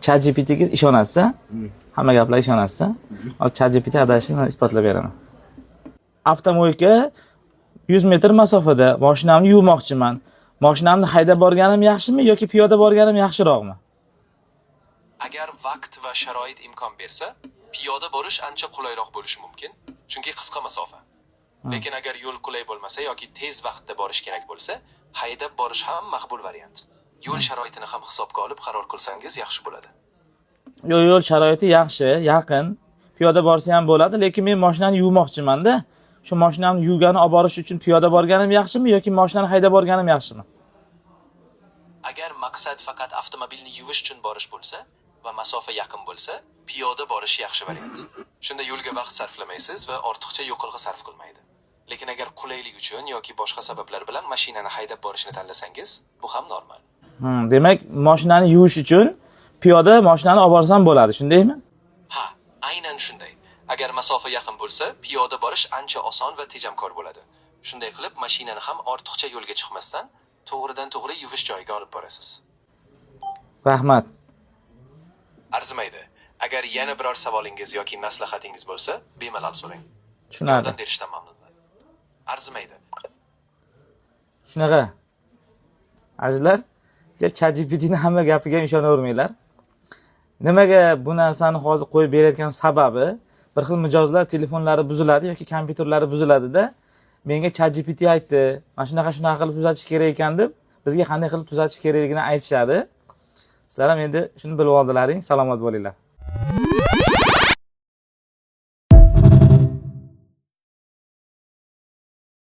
ChatGPT ga ishonasiz, hamma gaplarga ishonasiz. Hozir ChatGPT adashishini isbotlab beraman. Avtomobilga 100 metr masofada mashinamni yuvmoqchiman. Mashinamni haydab borganim yaxshimi yoki piyoda borganim yaxshiroqmi? Agar vaqt va sharoit imkon bersa, piyoda borish ancha qulayroq bo'lishi mumkin, chunki qisqa masofa. Lekin agar yo'l qulay bo'lmasa yoki tez vaqtda borish kerak bo'lsa, haydab borish ham maqbul variant. Yo'l sharoitini ham hisobga olib qaror qilsangiz yaxshi bo'ladi. Yo'l sharoiti yaxshi, yaqin. Piyoda borsa ham bo'ladi, lekin men mashinani yuvmoqchiman-da. Shu mashinamni yuvgani olib borish uchun piyoda borganim yaxshimi yoki mashinani haydab borganim yaxshimi? Agar maqsad faqat avtomobilni yuvish uchun borish bo'lsa va masofa yaqin bo'lsa, piyoda borish yaxshi variant. Shunda yo'lga vaqt sarflamaysiz va ortiqcha yo'qilg'i sarf qilmaydi. Lekin agar qulaylik uchun yoki boshqa sabablar bilan mashinani haydab borishni tanlasangiz, bu ham normal. Demak, mashinani yuvish uchun piyoda mashinani olib borsam bo'ladi, shundaymi? Ha, aynan shunday. Agar masofa yaqin bo'lsa, piyoda borish ancha oson va tejamkor bo'ladi. Shunday qilib, mashinani ham ortiqcha yo'lga chiqmasdan to'g'ridan-to'g'ri yuvish joyiga olib borasiz. Rahmat. Arzimaydi. Agar yana biror savolingiz yoki maslahatingiz bo'lsa, bemalol so'rang. Tushunarli. Yordam berishdan mamnunman. Arzimaydi. Shunaqa. Azizlar, ChatGPTning hamma gapiga ham ishonavermanglar. Nimaga bu narsani hozir qo'yib berayotgan sababi, bir xil mijozlar telefonlari buziladi yoki kompyuterlari buziladi-da, menga ChatGPT aytdi, mana shunaqa qilib tuzatish kerak ekan deb, bizga qanday qilib tuzatish kerakligini aytishadi. Sizlar ham endi shuni bilib oldilaring, salomat bo'linglar.